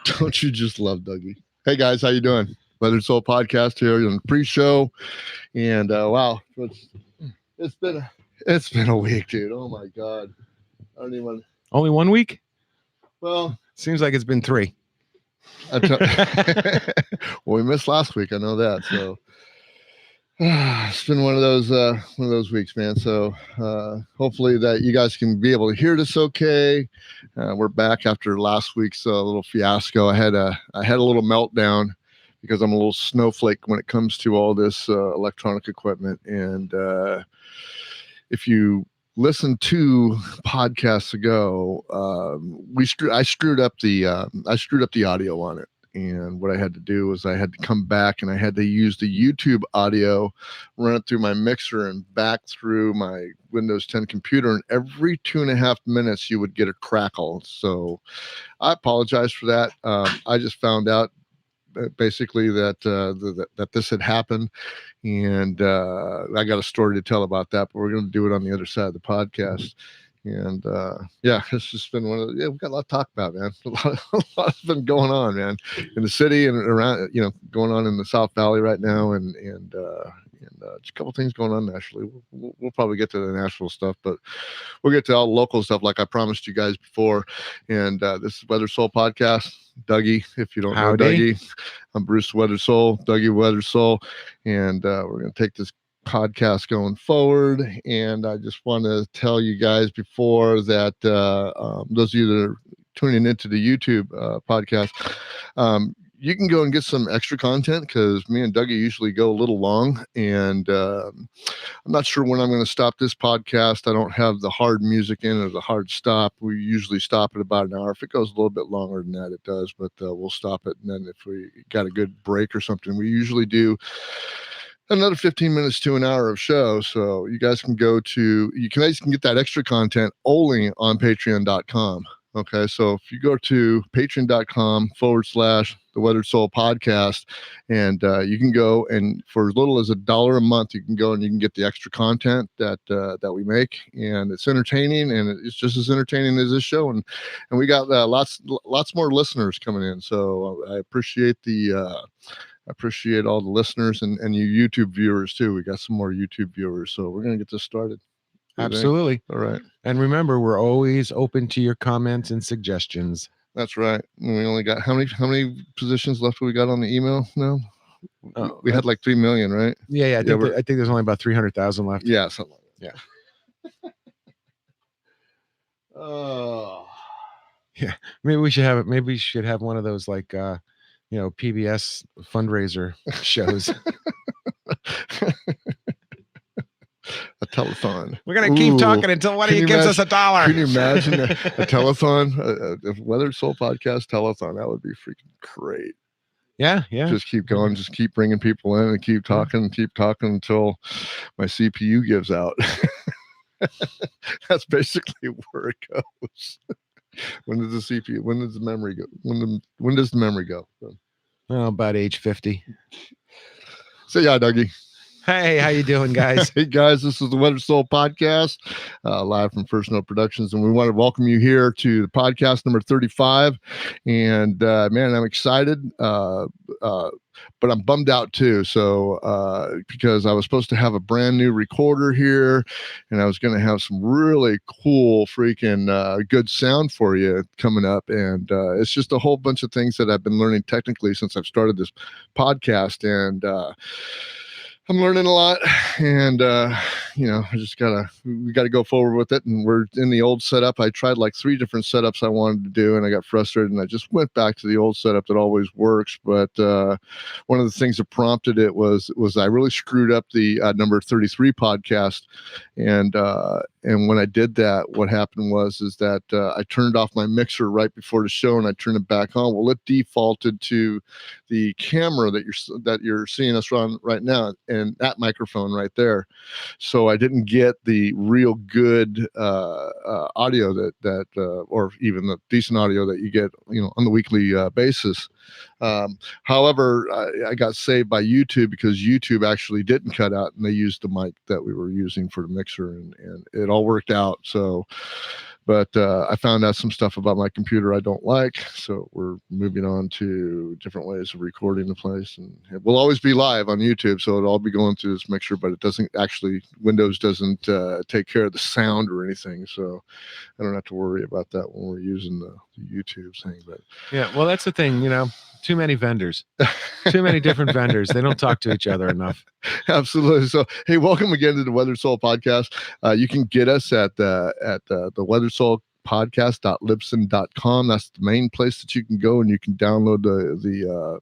Don't you just love Dougie? Hey guys, how you doing? Weathered Soul Podcast here on the pre-show, and wow, it's been a week, dude. Oh my god, I don't even. Only 1 week? Well, seems like it's been 3. Well, we missed last week. I know that. So it's been one of those weeks, man. So hopefully that you guys can be able to hear this okay. We're back after last week's little fiasco. I had a little meltdown because I'm a little snowflake when it comes to all this electronic equipment. And if you listen to podcasts ago, I screwed up the audio on it. And what I had to do was I had to come back and I had to use the YouTube audio, run it through my mixer and back through my Windows 10 computer. And every 2.5 minutes, you would get a crackle. So I apologize for that. I just found out basically that that this had happened. And I got a story to tell about that, but we're going to do it on the other side of the podcast. And yeah, it's just been we've got a lot to talk about, man. A lot has been going on, man, in the city and around, going on in the South Valley right now, and just a couple things going on nationally. We'll probably get to the national stuff, but we'll get to all the local stuff like I promised you guys before. And this is Weathered Soul Podcast. Dougie, if you don't know Dougie, I'm Bruce Weathered Soul, Dougie Weathered Soul, and we're going to take this podcast going forward. And I just want to tell you guys before that those of you that are tuning into the YouTube podcast, you can go and get some extra content because me and Dougie usually go a little long, and I'm not sure when I'm going to stop this podcast. I don't have the hard music in or the hard stop. We usually stop at about an hour. If it goes a little bit longer than that, it does, but we'll stop it. And then if we got a good break or something, we usually do another 15 minutes to an hour of show. So you guys can you can get that extra content only on patreon.com. Okay. So if you go to patreon.com/the Weathered Soul Podcast, and you can go, and for as little as $1 a month, you can go and you can get the extra content that we make, and it's entertaining, and it's just as entertaining as this show. And we got lots more listeners coming in. So I appreciate I appreciate all the listeners and you YouTube viewers too. We got some more YouTube viewers, so we're going to get this started. Absolutely. All right. And remember, we're always open to your comments and suggestions. That's right. We only got how many positions left we got on the email now? We had like 3 million, right? Yeah. I think there's only about 300,000 left. Yeah, something like that. Yeah. Oh. Yeah. Maybe we should have one of those like PBS fundraiser shows. A telethon. We're gonna keep talking until one of you gives us $1. Can you imagine a telethon, a Weathered Soul Podcast telethon? That would be freaking great. Yeah. Just keep going, just keep bringing people in, and keep talking until my CPU gives out. That's basically where it goes. When does the CPU? When does the memory go? When does the memory go? Oh, about age 50. Say yeah, Dougie. Hey, how you doing, guys? Hey, guys, this is the Weathered Soul Podcast, live from First Note Productions, and we want to welcome you here to the podcast number 35. And man, I'm excited, but I'm bummed out too. So because I was supposed to have a brand new recorder here, and I was going to have some really cool, freaking good sound for you coming up, and it's just a whole bunch of things that I've been learning technically since I've started this podcast, and I'm learning a lot, and we gotta go forward with it. And we're in the old setup. I tried like 3 different setups I wanted to do, and I got frustrated, and I just went back to the old setup that always works. But one of the things that prompted it was I really screwed up the number 33 podcast, and when I did that, what happened was that I turned off my mixer right before the show, and I turned it back on. Well, it defaulted to the camera that you're seeing us on right now, and that microphone right there. So I didn't get the real good audio that or even the decent audio that you get on the weekly basis However, I got saved by YouTube because YouTube actually didn't cut out, and they used the mic that we were using for the mixer, and it all worked out. So, but I found out some stuff about my computer I don't like, so we're moving on to different ways of recording the place, and it will always be live on YouTube, so it'll all be going through this mixer, but it doesn't actually, Windows doesn't take care of the sound or anything, so I don't have to worry about that when we're using the YouTube thing. But yeah, well, that's the thing, too many vendors, too many different vendors. They don't talk to each other enough. Absolutely. So, hey, welcome again to the Weathered Soul podcast. You can get us at the Weathered Soul podcast.libsyn.com. That's the main place that you can go, and you can download the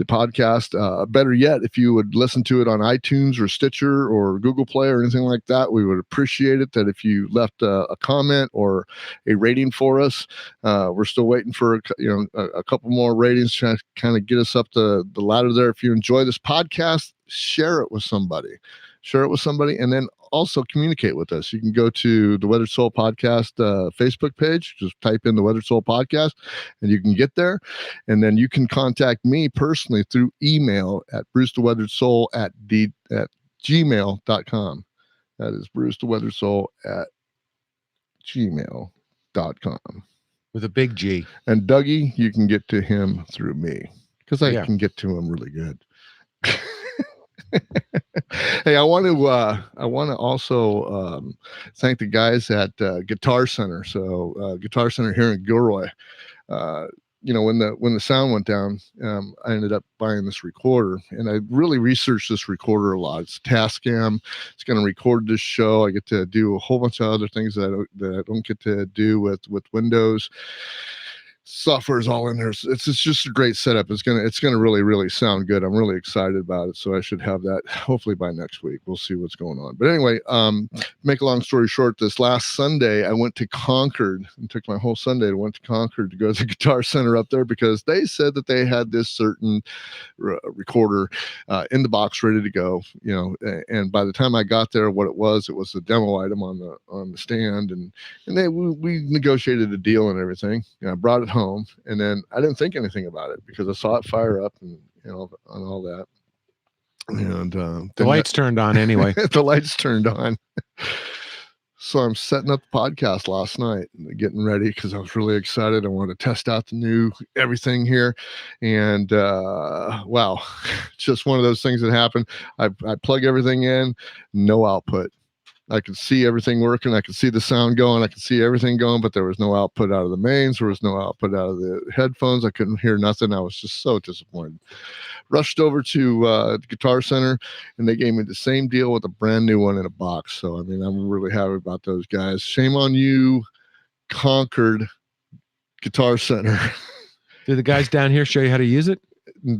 podcast. Better yet, if you would listen to it on iTunes or Stitcher or Google Play or anything like that, we would appreciate it. That if you left a comment or a rating for us, we're still waiting for a couple more ratings to kind of get us up the ladder there. If you enjoy this podcast, share it with somebody. And then also communicate with us. You can go to the Weathered Soul Podcast Facebook page. Just type in the Weathered Soul Podcast, and you can get there. And then you can contact me personally through email at brucetheweatheredsoul@gmail.com. That is brucetheweatheredsoul@gmail.com. With a big G. And Dougie, you can get to him through me because I Yeah. can get to him really good. Hey, I want to also thank the guys at Guitar Center. So Guitar Center here in Gilroy. When the sound went down, I ended up buying this recorder, and I really researched this recorder a lot. It's Tascam. It's going to record this show. I get to do a whole bunch of other things that I don't get to do with Windows. Software is all in there. It's just a great setup. It's gonna really, really sound good. I'm really excited about it. So I should have that hopefully by next week. We'll see what's going on. But anyway, make a long story short, this last Sunday I went to Concord and took my whole Sunday. I went to Concord to go to the Guitar Center up there because they said that they had this certain recorder in the box ready to go. And by the time I got there, what it was a demo item on the stand, and we negotiated a deal and everything. I brought it home, and then I didn't think anything about it because I saw it fire up and on all that. And the lights turned on anyway. The lights turned on. So I'm setting up the podcast last night and getting ready because I was really excited. I wanted to test out the new everything here. And wow, just one of those things that happened. I plug everything in, no output. I could see everything working. I could see the sound going. I could see everything going, but there was no output out of the mains. There was no output out of the headphones. I couldn't hear nothing. I was just so disappointed. Rushed over to the Guitar Center, and they gave me the same deal with a brand new one in a box. So, I mean, I'm really happy about those guys. Shame on you, Concord Guitar Center. Did the guys down here show you how to use it? They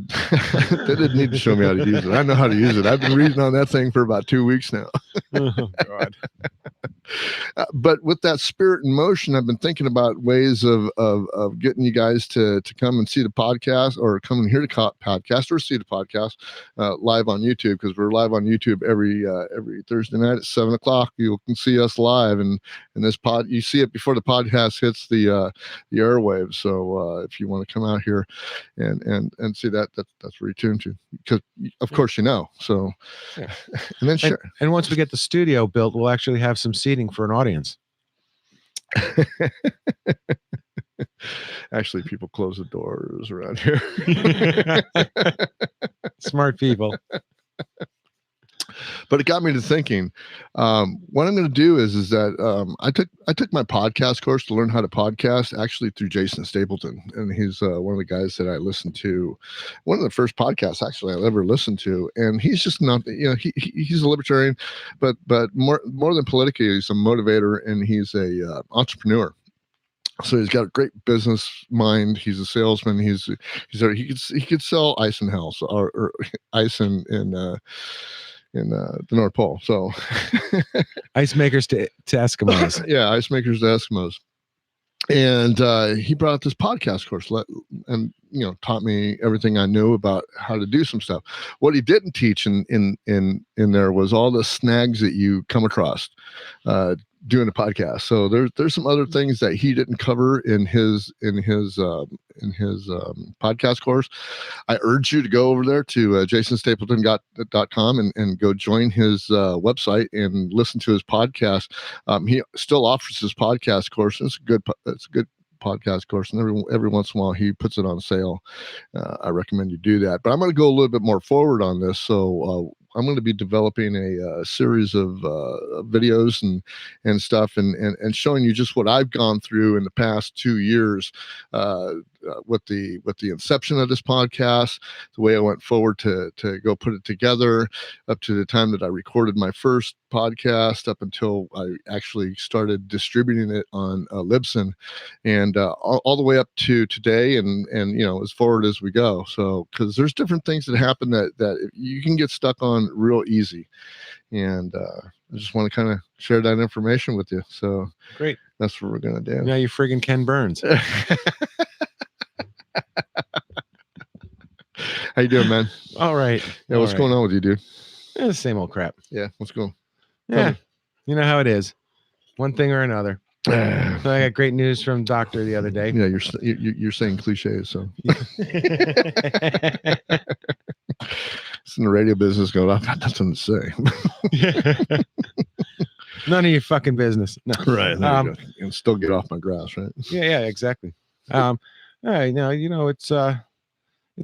didn't need to show me how to use it. I know how to use it. I've been reading on that thing for about 2 weeks now. Oh, God. But with that spirit in motion, I've been thinking about ways of getting you guys to come and see the podcast, or come and hear the podcast, or see the podcast live on YouTube, because we're live on YouTube every Thursday night at 7:00. You can see us live, and this pod, you see it before the podcast hits the airwaves. So if you want to come out here and see that's where you tune to, because of course so yeah. And then sure. And once we get the studio built, we'll actually have some seating for an audience. Actually, people close the doors around here. Smart people. But it got me to thinking. What I'm going to do is that I took my podcast course to learn how to podcast, actually through Jason Stapleton, and he's one of the guys that I listened to. One of the first podcasts actually I ever listened to, and he's just not, he's a libertarian, but more than politically, he's a motivator, and he's a entrepreneur. So he's got a great business mind. He's a salesman. He could sell ice in hell, or ice in the North Pole. So ice makers to Eskimos. Yeah, ice makers to Eskimos. And he brought out this podcast course, and taught me everything I knew about how to do some stuff. What he didn't teach in there was all the snags that you come across doing a podcast. So there's some other things that he didn't cover in his podcast course. I urge you to go over there to jasonstapleton.com and go join his website and listen to his podcast. He still offers his podcast course. It's a good podcast course, and every once in a while he puts it on sale. I recommend you do that. But I'm going to go a little bit more forward on this. So I'm going to be developing a series of videos and stuff, and showing you just what I've gone through in the past 2 years with the inception of this podcast, the way I went forward to go put it together, up to the time that I recorded my first podcast, up until I actually started distributing it on Libsyn, and all the way up to today, and as forward as we go. So because there's different things that happen that you can get stuck on real easy, and I just want to kind of share that information with you. So great. That's what we're gonna do. Now you friggin' Ken Burns. How you doing, man? All right. Yeah, what's going on with you, dude? The same old crap. Yeah, what's going on? Yeah, you know how it is. One thing or another. So I got great news from doctor the other day. Yeah, you're saying cliches, so. It's in the radio business going, I've got nothing to say. None of your fucking business. No. Right. There you go. And still get off my grass, right? Yeah, exactly. All right, now it's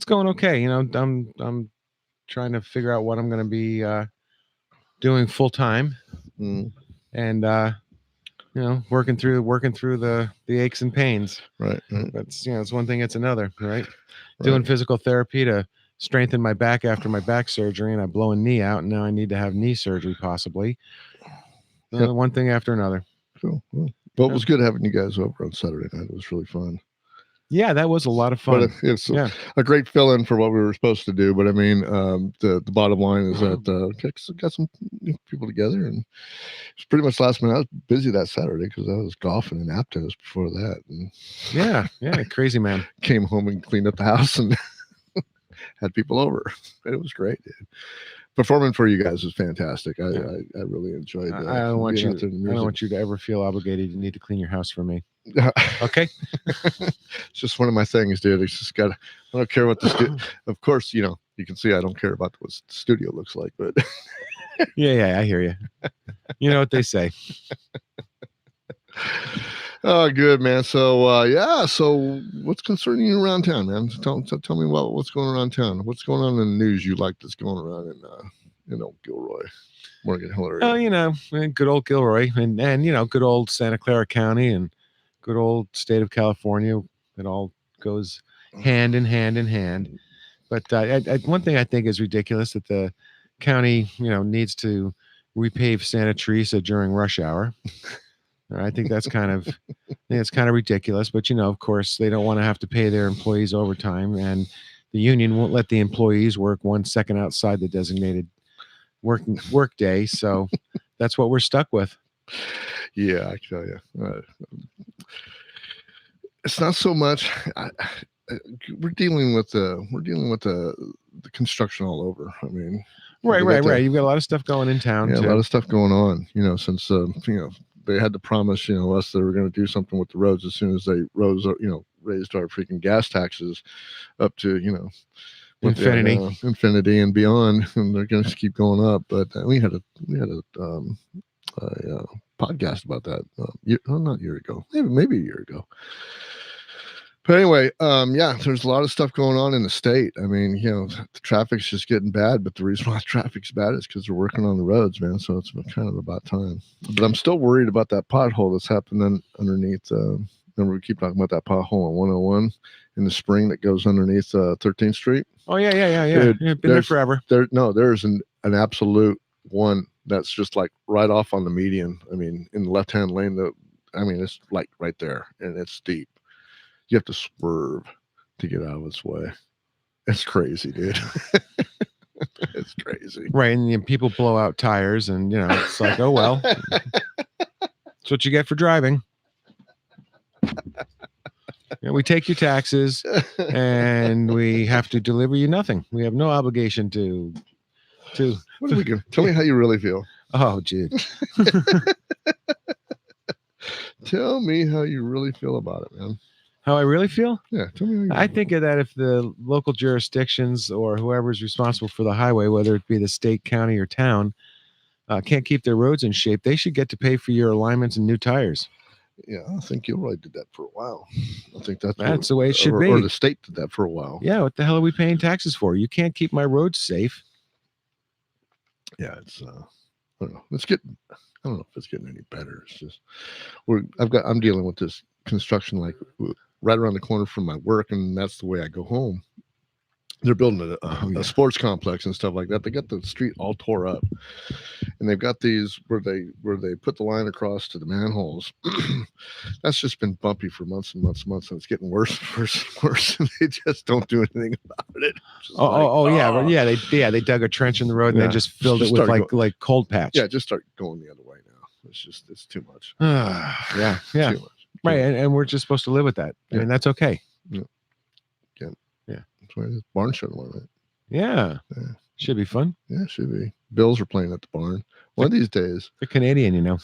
going okay. I'm trying to figure out what I'm going to be doing full time, and working through the aches and pains. Right. That's it's one thing, it's another, right? Doing physical therapy to strengthen my back after my back surgery, and I blow a knee out, and now I need to have knee surgery possibly. One thing after another. Cool. Well, it was good having you guys over on Saturday night. It was really fun. Yeah, that was a lot of fun. But it's a great fill-in for what we were supposed to do. But I mean, the bottom line is that got some people together, and it's pretty much last minute. I was busy that Saturday because I was golfing in Aptos before that. And yeah, crazy man. Came home and cleaned up the house and had people over. It was great, dude. Performing for you guys was fantastic. I really enjoyed that. I don't want you to ever feel obligated. You need to clean your house for me. Okay. It's just one of my things, dude. It's just I don't care what the of course, you can see I don't care about what the studio looks like, but yeah, I hear you. You know what they say. Oh, good, man. So so what's concerning you around town, man? Tell me about what's going around town. What's going on in the news you like that's going around in Gilroy, Morgan Hill area? Oh, good old Gilroy, and good old Santa Clara County, and good old state of California. It all goes hand in hand. But one thing I think is ridiculous, that the county needs to repave Santa Teresa during rush hour. I think that's kind of ridiculous, but of course they don't want to have to pay their employees overtime, and the union won't let the employees work 1 second outside the designated work day. So that's what we're stuck with. Yeah, I tell you, it's not so much. We're dealing with the construction all over. I mean, right. You've got a lot of stuff going in town. Yeah, a lot of stuff going on. Since they had to promise, us they were going to do something with the roads as soon as they raised our freaking gas taxes up to, infinity and beyond, and they're going to keep going up. But we had a podcast about that. Not a year ago, maybe a year ago. But anyway, there's a lot of stuff going on in the state. I mean, the traffic's just getting bad, but the reason why traffic's bad is because they're working on the roads, man. So it's kind of about time. But I'm still worried about that pothole that's happening underneath. Remember, we keep talking about that pothole on 101 in the spring that goes underneath 13th Street. Oh yeah. Dude, been there forever. There's an absolute one that's just like right off on the median. I mean, in the left-hand lane, it's like right there, and it's steep. You have to swerve to get out of its way. It's crazy, dude. It's crazy. Right. And people blow out tires, and, it's like, oh, well, that's what you get for driving. We take your taxes, and we have to deliver you nothing. We have no obligation to. What are we going? Tell me how you really feel. Oh, Jude. Tell me how you really feel about it, man. How I really feel? Yeah, tell me. I think that if the local jurisdictions or whoever's responsible for the highway, whether it be the state, county, or town, can't keep their roads in shape, they should get to pay for your alignments and new tires. Yeah, I think Gilroy did that for a while. I think That's the way it should or, be. Or the state did that for a while. Yeah, what the hell are we paying taxes for? You can't keep my roads safe. Yeah, it's I don't know. I don't know if it's getting any better. It's just I'm dealing with this construction like right around the corner from my work, and that's the way I go home. They're building a sports complex and stuff like that. They got the street all tore up, and they've got these where they put the line across to the manholes. That's just been bumpy for months and months and months, and it's getting worse and worse and worse. And they just don't do anything about it. They dug a trench in the road and then just filled it with like cold patch. Yeah, just start going the other way now. It's too much. Yeah. Too much. Right, and we're just supposed to live with that. I mean, that's okay. Yeah. That's why this barn should have won it. Yeah. Should be fun. Yeah, it should be. Bills are playing at the barn. One of these days. They're Canadian, you know.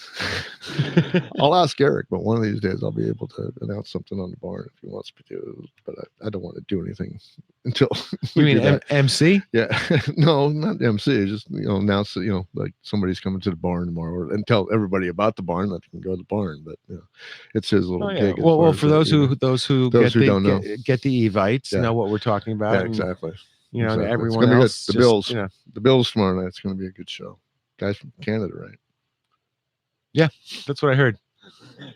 I'll ask Eric, but one of these days I'll be able to announce something on the barn if he wants me to. But I don't want to do anything until. You mean MC? Yeah, no, not MC. Just announce that like somebody's coming to the barn tomorrow, and tell everybody about the barn that they can go to the barn. But it's his little gig. Well, for those who don't know, get the Evites, know what we're talking about. Yeah, exactly. And everyone else. The Bills. The Bills tomorrow night. It's going to be a good show. Guys from Canada, right? Yeah, that's what I heard.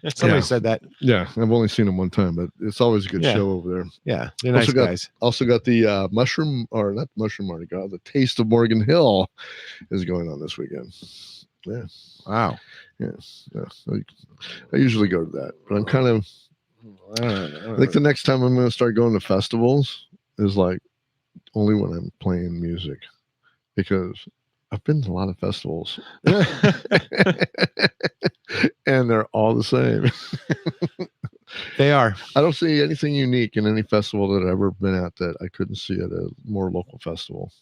Somebody said that. Yeah, I've only seen them one time, but it's always a good show over there. Yeah, they're nice guys. Also got the not mushroom Mardi Gras, the Taste of Morgan Hill is going on this weekend. Yeah. Wow. Yeah. I usually go to that, but I'm kind of. I think the next time I'm going to start going to festivals is like only when I'm playing music, because I've been to a lot of festivals and they're all the same. They are. I don't see anything unique in any festival that I've ever been at that I couldn't see at a more local festival.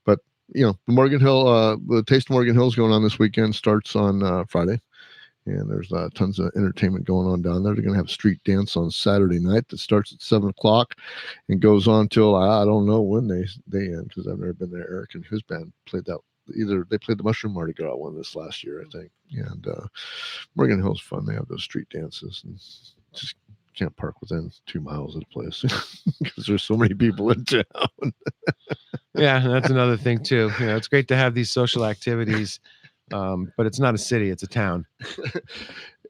But, the Morgan Hill, the Taste of Morgan Hill is going on this weekend, starts on Friday. And there's tons of entertainment going on down there. They're going to have a street dance on Saturday night that starts at 7:00 and goes on till I don't know when they end, because I've never been there. Eric and his band played that. Either they played the Mushroom Mardi Gras one this last year, I think. And Morgan Hill's fun. They have those street dances, and just can't park within 2 miles of the place because there's so many people in town. Yeah, that's another thing too. It's great to have these social activities. But it's not a city, it's a town.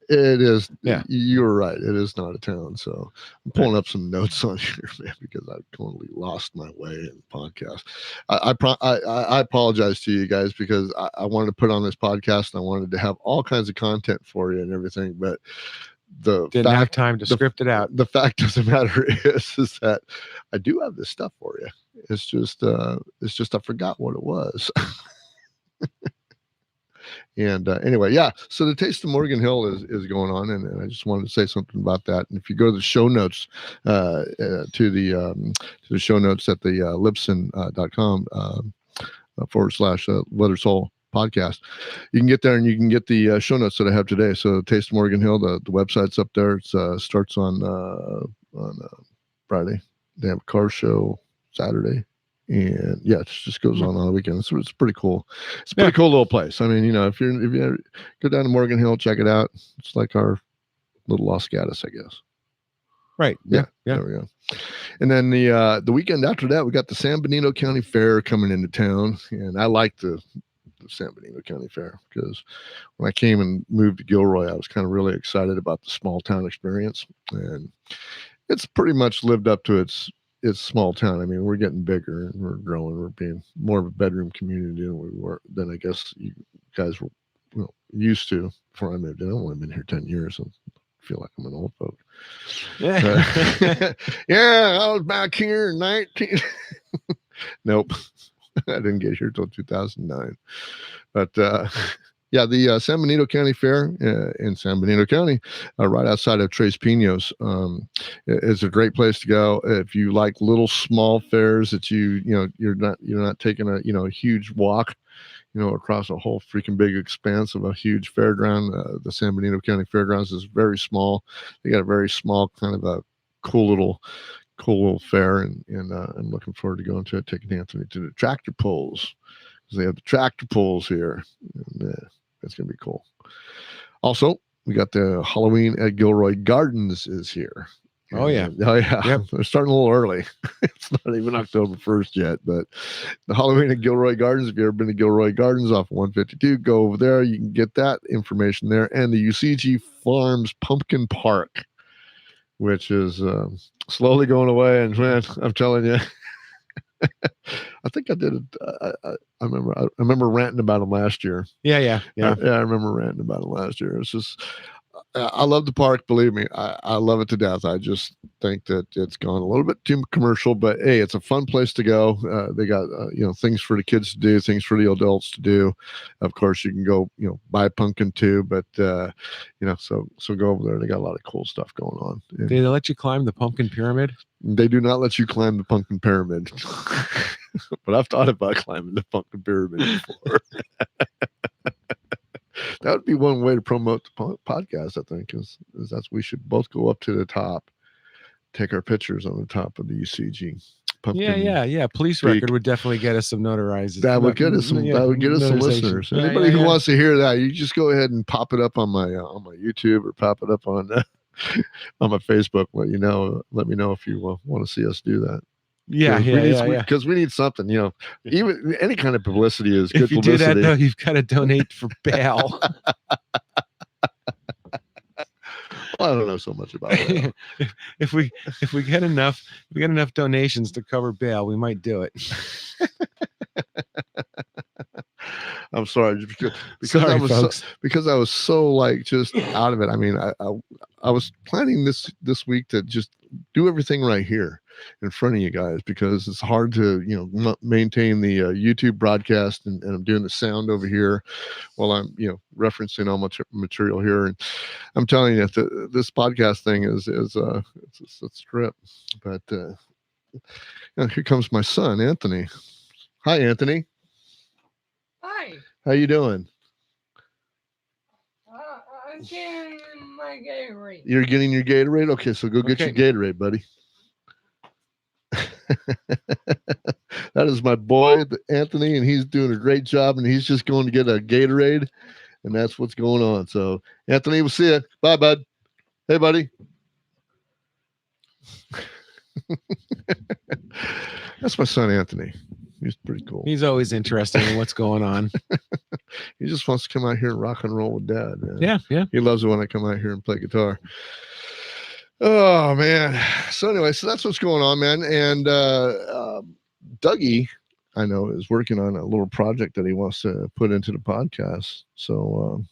It is. Yeah, you're right. It is not a town. So I'm pulling up some notes on here, man, because I've totally lost my way in the podcast. I apologize to you guys, because I wanted to put on this podcast and I wanted to have all kinds of content for you and everything, but didn't have time to script it out. The fact of the matter is that I do have this stuff for you. It's just I forgot what it was. And anyway, so the Taste of Morgan Hill is going on, and I just wanted to say something about that. And if you go to the show notes, to the show notes at the libsyn.com / Leather Soul podcast, you can get there and you can get the show notes that I have today. So Taste of Morgan Hill, the website's up there. It starts on Friday. They have a car show Saturday. And it just goes on the weekend. So it's pretty cool. It's a pretty cool little place. I mean, if you go down to Morgan Hill, check it out. It's like our little Los Gatos, I guess. Right. Yeah. There we go. And then the weekend after that, we got the San Benito County Fair coming into town. And I like the San Benito County Fair, because when I came and moved to Gilroy, I was kind of really excited about the small town experience. And it's pretty much lived up to its small town. I mean, we're getting bigger and we're growing. We're being more of a bedroom community than I guess you guys were used to before I moved in. I've only been here 10 years. I feel like I'm an old folk. Yeah. I was back here in 19. Nope. I didn't get here till 2009. But Yeah, the San Benito County Fair in San Benito County, right outside of Tres Pinos, is a great place to go if you like little small fairs that you're not taking a huge walk, across a whole freaking big expanse of a huge fairground. The San Benito County Fairgrounds is very small. They got a very small kind of a cool little fair, and I'm looking forward to going to it, taking Anthony to the tractor pulls, because they have the tractor pulls here. And, that's going to be cool. Also, we got the Halloween at Gilroy Gardens is here. Oh, yeah. Oh, yeah. Yep. They're starting a little early. It's not even October 1st yet, but the Halloween at Gilroy Gardens, if you've ever been to Gilroy Gardens off 152, go over there. You can get that information there. And the UCG Farms Pumpkin Park, which is slowly going away. And man, I'm telling you, I think I did it. I remember ranting about them last year. Yeah. I remember ranting about it last year. It's just, I love the park. Believe me, I love it to death. I just think that it's gone a little bit too commercial, but hey, it's a fun place to go. They got things for the kids to do, things for the adults to do. Of course, you can go buy pumpkin too, but so go over there. They got a lot of cool stuff going on. And do they let you climb the pumpkin pyramid? they do not let you climb the pumpkin pyramid. But I've thought about climbing the pumpkin pyramid before. That would be one way to promote the podcast, I think, is we should both go up to the top, take our pictures on the top of the UCG pumpkin. Yeah. Police peak. record would definitely get us some notoriety. That would get us some. That would get us some listeners. Anybody who wants to hear that, you just go ahead and pop it up on my YouTube, or pop it up on on my Facebook. Let me know if you want to see us do that. Yeah. Because we need something, even any kind of publicity is good if you publicity. do that, though, you've got to donate for bail. Well, I don't know so much about that. if we get enough donations to cover bail, we might do it. I'm sorry, Sorry, I was folks. because I was so like just out of it. I mean, I was planning this week to just do everything right here in front of you guys, because it's hard to maintain the YouTube broadcast, and I'm doing the sound over here while I'm referencing all my material here. And I'm telling you, this podcast thing is it's a trip. But here comes my son, Anthony. Hi, Anthony. Hi. How you doing? I'm getting my Gatorade. You're getting your Gatorade? Okay, so go get your Gatorade, buddy. That is my boy, Anthony, and he's doing a great job, and he's just going to get a Gatorade, and that's what's going on. So, Anthony, we'll see you. Bye, bud. Hey, buddy. That's my son, Anthony. He's pretty cool. He's always interested in what's going on. He just wants to come out here and rock and roll with Dad, man. Yeah. He loves it when I come out here and play guitar. Oh, man. So anyway, that's what's going on, man. And Dougie, I know, is working on a little project that he wants to put into the podcast. So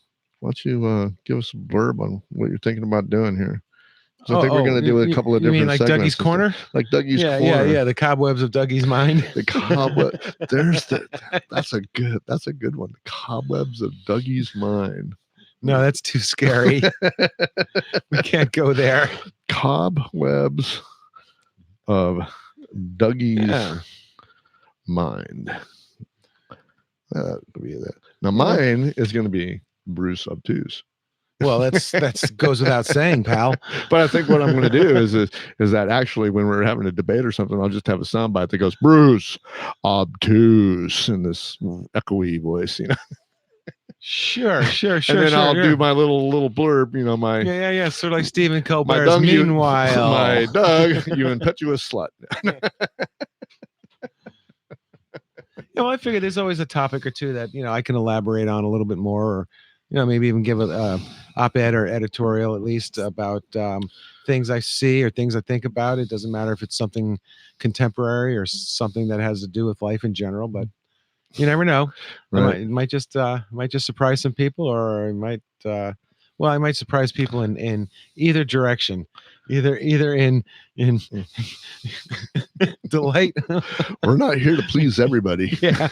why don't you give us a blurb on what you're thinking about doing here? So I think we're going to do a couple of different mean like segments. Dougie's Corner? Like Dougie's Corner. Yeah. The cobwebs of Dougie's mind. The cobweb. That's a good one. The cobwebs of Dougie's mind. No, that's too scary. We can't go there. Cobwebs of Dougie's mind. Now mine is going to be Bruce Obtuse. Well, that's goes without saying, pal. But I think what I'm going to do is that actually when we're having a debate or something, I'll just have a soundbite that goes Bruce Obtuse in this echoey voice, Sure. And then I'll do my little blurb, my yeah. Sort of like Stephen Colbert's. Meanwhile, my Doug, you impetuous slut. Well, I figured there's always a topic or two that I can elaborate on a little bit more, or maybe even give a op-ed or editorial at least about things I see or things I think about. It doesn't matter if it's something contemporary or something that has to do with life in general, but you never know. Right. It might just surprise some people, or it might I might surprise people in either direction, either in delight. We're not here to please everybody. Yeah.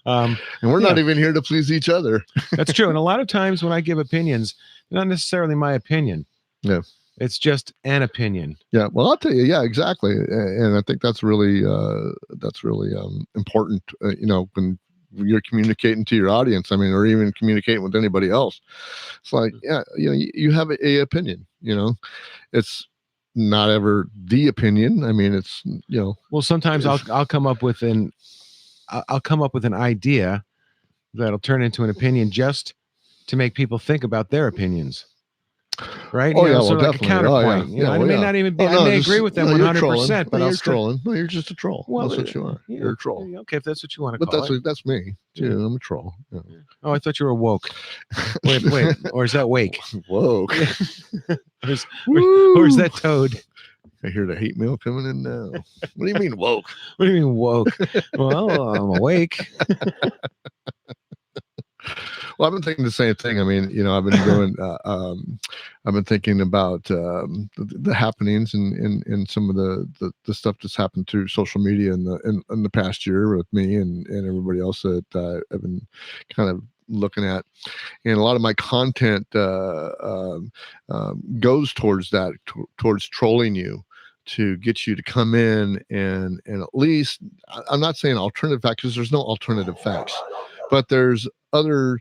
Um, And we're Yeah. not even here to please each other. That's true. And a lot of times when I give opinions, they're not necessarily my opinion. Yeah. It's just an opinion. Yeah, well, I'll tell you. Yeah, exactly. And I think that's really important. When you're communicating to your audience, I mean, or even communicating with anybody else, it's like, yeah, you have a opinion. It's not ever the opinion. I mean, it's Well, sometimes I'll come up with an idea that'll turn into an opinion just to make people think about their opinions. Right? Oh, yeah, well, sort of like a definitely. Oh, yeah. counterpoint. Yeah, I well, may yeah. not even be. Oh, I no, may just- agree with them no, you're trolling. 100%, but No, I'll you're still. trolling. No, you're just a troll. Well, that's what you are. yeah, You're a troll. Okay, if that's what you want to But call it. that's me too. I'm a troll. Yeah. Oh, I thought you were woke. Wait, or is that wake? Whoa. Or is that toad? I hear the hate mail coming in now. What do you mean woke? What do you mean woke? Well, I'm awake. Well, I've been thinking the same thing. I mean, I've been doing. I've been thinking about the happenings and some of the stuff that's happened through social media in the past year with me and everybody else that I've been kind of looking at, and a lot of my content goes towards that, towards trolling you, to get you to come in and at least, I'm not saying alternative facts, because there's no alternative facts, but there's other.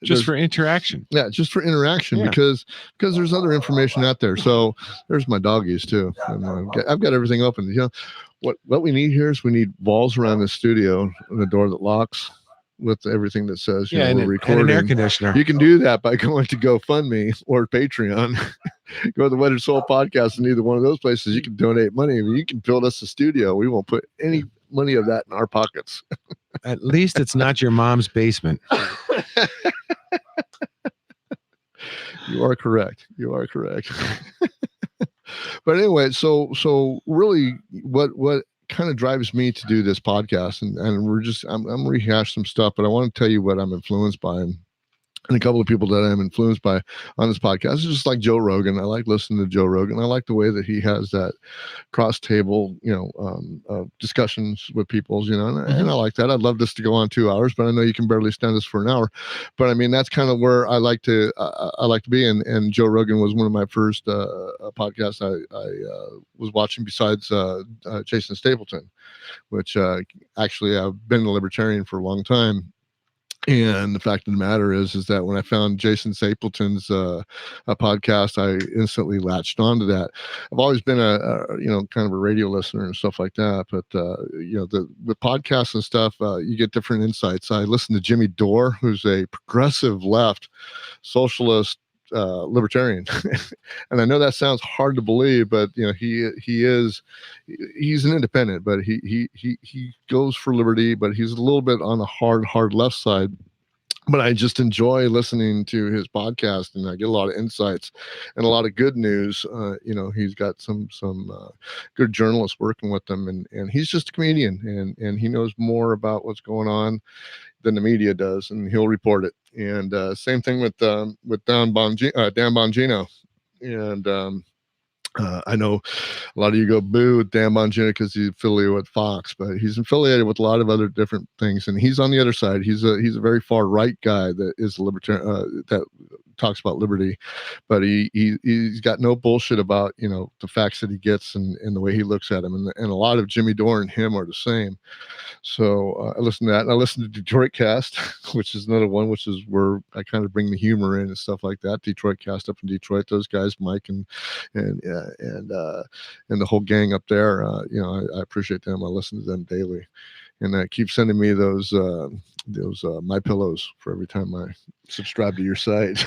Just for interaction. Yeah, just for interaction, Yeah. because there's other information out there. So there's my doggies too. And, I've got everything open. What we need here is we need walls around the studio and a door that locks with everything that says and we're recording. an air conditioner. You can do that by going to GoFundMe or Patreon. Go to the Weathered Soul Podcast, and either one of those places you can donate money. I mean, you can build us a studio. We won't put any money of that in our pockets. At least it's not your mom's basement. You are correct. But anyway, so really, what kind of drives me to do this podcast, and I'm rehash some stuff, but I want to tell you what I'm influenced by. And a couple of people that I'm influenced by on this podcast is just like Joe Rogan. I like listening to Joe Rogan. I like the way that he has that cross table, discussions with people, and I like that. I'd love this to go on 2 hours, but I know you can barely stand this for an hour. But I mean, that's kind of where I like to be. And Joe Rogan was one of my first podcasts I was watching, besides Jason Stapleton, which actually I've been a libertarian for a long time. And the fact of the matter is that when I found Jason Stapleton's a podcast, I instantly latched onto that. I've always been a kind of a radio listener and stuff like that. But with podcasts and stuff, you get different insights. I listened to Jimmy Dore, who's a progressive left socialist libertarian. And I know that sounds hard to believe, but he's an independent, but he goes for liberty, but he's a little bit on the hard left side. But I just enjoy listening to his podcast, and I get a lot of insights and a lot of good news. He's got some good journalists working with him, and he's just a comedian, and he knows more about what's going on than the media does, and he'll report it. And same thing with Dan Bongino. And I know a lot of you go boo with Dan Bongino because he's affiliated with Fox, but he's affiliated with a lot of other different things, and he's on the other side. He's a very far right guy that is a libertarian, that talks about liberty, but he's got no bullshit about the facts that he gets and the way he looks at them, and a lot of Jimmy Dore and him are the same. So I listened to that, and I listened to Detroit Cast, which is another one, which is where I kind of bring the humor in and stuff like that. Detroit Cast up in Detroit, those guys, Mike and the whole gang up there. I appreciate them. I listen to them daily, and I keep sending me those My Pillows for every time I subscribe to your site.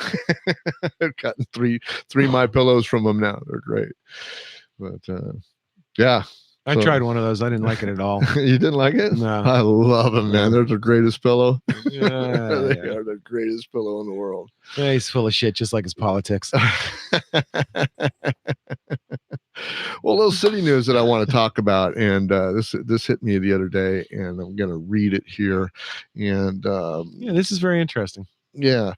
I've gotten three My Pillows from them now. They're great, but yeah. I tried one of those. I didn't like it at all. You didn't like it? No. I love them, man. They're the greast pillow. Yeah, They are the greatest pillow in the world. Yeah, he's full of shit, just like his politics. Well, a little city news that I want to talk about, and this hit me the other day, and I'm going to read it here. And yeah, this is very interesting. Yeah.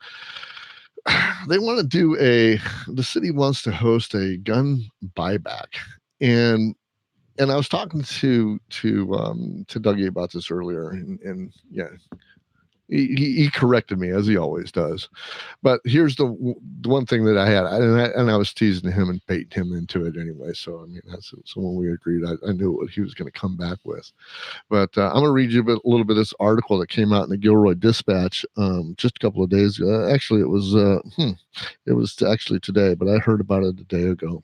They want to the city wants to host a gun buyback. And and I was talking to Dougie about this earlier, and yeah, he corrected me as he always does. But here's the one thing that I had, and I was teasing him and baiting him into it anyway. So I mean, that's so when we agreed, I knew what he was going to come back with. But I'm going to read you a little bit of this article that came out in the Gilroy Dispatch just a couple of days ago. Actually, it was actually today, but I heard about it a day ago.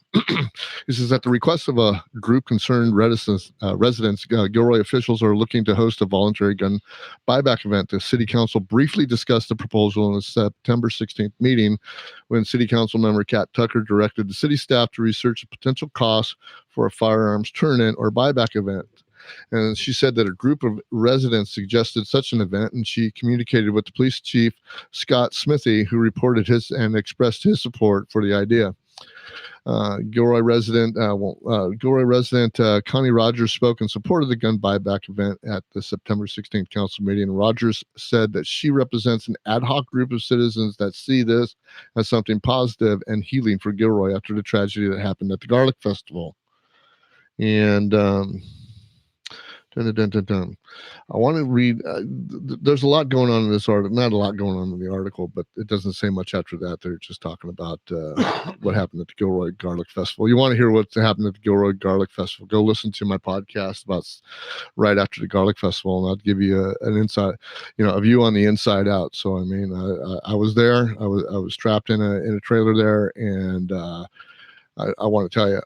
This is at the request of a group concerned residents. Gilroy officials are looking to host a voluntary gun buyback event. The city council briefly discussed the proposal in a September 16th meeting when city council member Kat Tucker directed the city staff to research the potential costs for a firearms turn-in or buyback event. And she said that a group of residents suggested such an event, and she communicated with the police chief, Scott Smithy, who reported his and expressed his support for the idea. Gilroy resident Connie Rogers spoke in support of the gun buyback event at the September 16th council meeting. Rogers said that she represents an ad hoc group of citizens that see this as something positive and healing for Gilroy after the tragedy that happened at the Garlic Festival. And I want to read. There's a lot going on in this article. Not a lot going on in the article, but it doesn't say much after that. They're just talking about what happened at the Gilroy Garlic Festival. You want to hear what happened at the Gilroy Garlic Festival? Go listen to my podcast about right after the Garlic Festival, and I'll give you an insight, a view on the inside out. So I mean, I was there. I was trapped in a trailer there, and I want to tell you.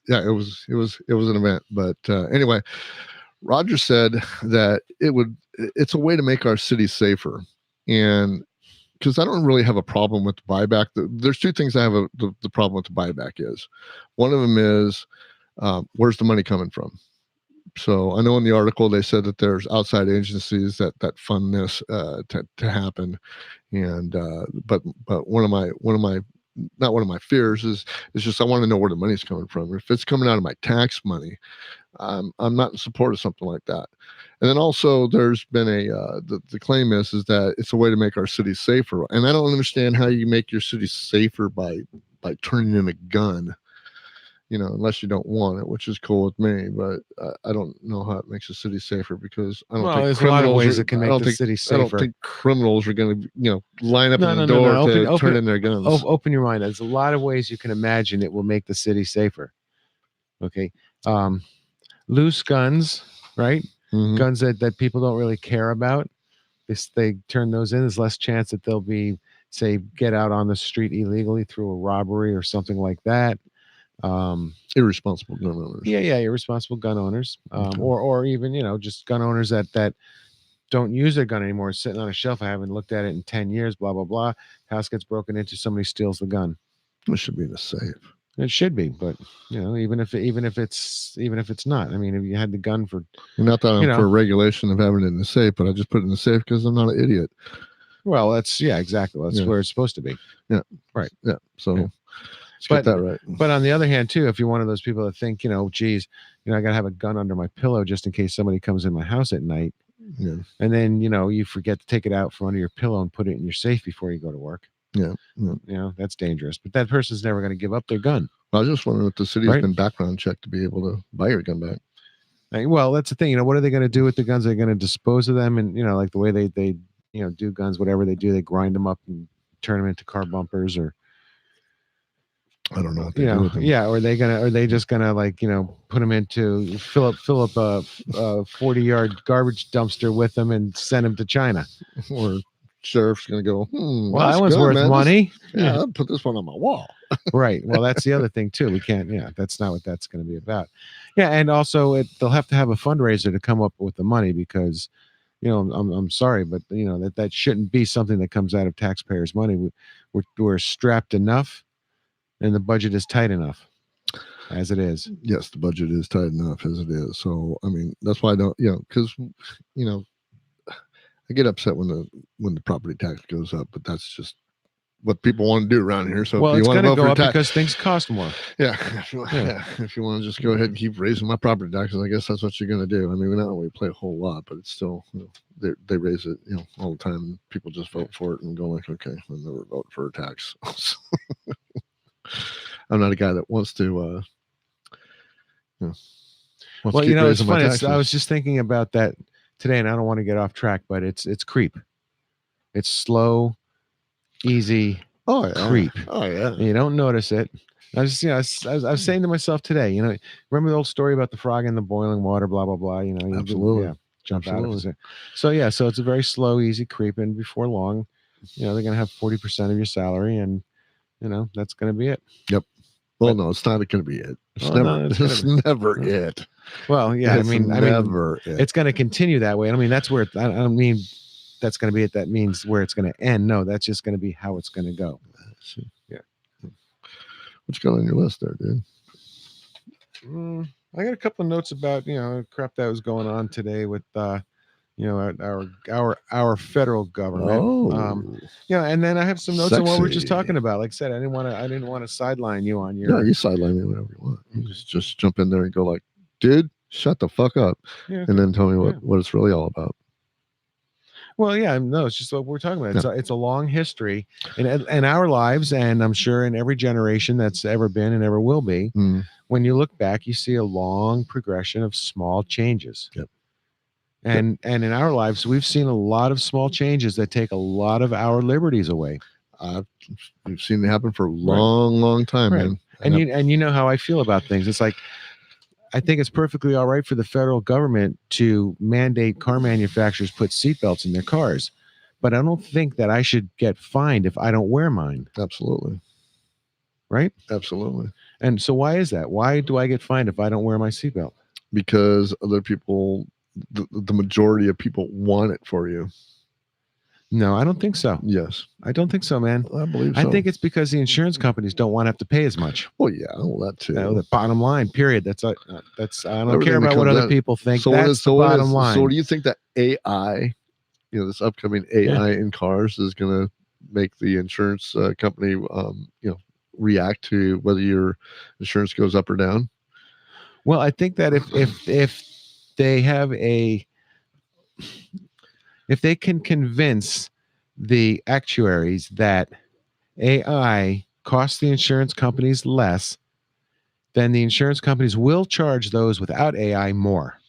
Yeah, it was an event. But anyway, Roger said that it's a way to make our city safer. And because I don't really have a problem with the buyback. There's two things I have the problem with the buyback is. One of them is where's the money coming from? So I know in the article they said that there's outside agencies that fund this to happen. And but one of my not one of my fears is just I want to know where the money's coming from. If it's coming out of my tax money, I'm not in support of something like that. And then also there's been the claim is that it's a way to make our city safer. And I don't understand how you make your city safer by turning in a gun, unless you don't want it, which is cool with me. But I don't know how it makes the city safer because I don't think there's a lot of ways it can make the city safer. I don't think criminals are going to, line up in the door to turn in their guns. Open your mind. There's a lot of ways you can imagine it will make the city safer. Okay. Loose guns, right? Mm-hmm. Guns that people don't really care about. They turn those in. There's less chance that they'll be, say, get out on the street illegally through a robbery or something like that. Irresponsible gun owners. Yeah, irresponsible gun owners. Okay. Or even, just gun owners that don't use their gun anymore, sitting on a shelf. I haven't looked at it in 10 years, blah, blah, blah. House gets broken into, somebody steals the gun. It should be in a safe. It should be, but even if it's not. I mean, if you had the gun for, not that I'm for regulation of having it in the safe, but I just put it in the safe because I'm not an idiot. Well, exactly. That's where it's supposed to be. Yeah. Right. Yeah. So let's get that right. But on the other hand, too, if you're one of those people that think, geez, I got to have a gun under my pillow just in case somebody comes in my house at night. Yeah. And then, you forget to take it out from under your pillow and put it in your safe before you go to work. Yeah. That's dangerous. But that person's never going to give up their gun. I was just wondering if the city's been background checked to be able to buy your gun back. Well, that's the thing. What are they going to do with the guns? They're going to dispose of them, and like the way they do guns, whatever they do, they grind them up and turn them into car bumpers, or I don't know what they do with them. Yeah, or are they just gonna put them into fill up a 40-yard garbage dumpster with them and send them to China? Or sheriff's gonna go, well, that one's worth money. Yeah, I'll put this one on my wall. Right. Well, that's the other thing too. We can't. Yeah, that's not what that's going to be about. Yeah, and also they'll have to have a fundraiser to come up with the money because, I'm sorry, but that shouldn't be something that comes out of taxpayers' money. We're strapped enough, and the budget is tight enough, as it is. Yes, the budget is tight enough as it is. So I mean, that's why I don't, because I get upset when the property tax goes up, but that's just what people want to do around here. So it's going to go up because things cost more. Yeah. If you want to just go ahead and keep raising my property taxes, I guess that's what you're going to do. I mean, we not only play a whole lot, but it's still, they raise it, all the time. People just vote for it and go like, okay, I'll never vote for a tax. I'm not a guy that wants to, wants Well, to keep it's raising my funny. taxes. I was just thinking about that today, and I don't want to get off track, but it's creep. It's slow, easy oh yeah, creep. oh yeah. And you don't notice it. I was just, I was saying to myself today, remember the old story about the frog in the boiling water, blah blah blah. You Absolutely. Jump out of Absolutely. it. So it's a very slow, easy creep, and before long, they're going to have 40% of your salary, and that's going to be it. Yep. Well, no, it's not going to be it. It's Well, no, never. it's never it. Well, yeah. It's never it. It's going to continue that way. I mean, that's where I don't mean that's going to be it. That means where it's going to end. No, that's just going to be how it's going to go. Yeah. What's going on your list there, dude? I got a couple of notes about crap that was going on today with our federal government. And then I have some notes on what we're just talking about. Like I said, I didn't want to sideline you on your. No, you sideline me whenever you want. You just jump in there and go like, dude, shut the fuck up, and then tell me what it's really all about. Well, yeah, no, it's just what we're talking about. It's a long history in our lives, and I'm sure in every generation that's ever been and ever will be. When you look back, you see a long progression of small changes. Yep. And in our lives, we've seen a lot of small changes that take a lot of our liberties away. We've seen it happen for a long time, man. And you know how I feel about things. It's like, I think it's perfectly all right for the federal government to mandate car manufacturers put seatbelts in their cars, but I don't think that I should get fined if I don't wear mine. Absolutely. Right? Absolutely. And so why is that? Why do I get fined if I don't wear my seatbelt? Because other people, the majority of people want it for you. No, I don't think so. Yes. I don't think so, man. I believe so. I think it's because the insurance companies don't want to have to pay as much. Well, yeah, that too. The bottom line, period. I don't care about what other people think. That's the bottom line. So what do you think that AI, this upcoming AI in cars is going to make the insurance company, react to whether your insurance goes up or down? Well, I think that if they have if they can convince the actuaries that AI costs the insurance companies less, then the insurance companies will charge those without AI more.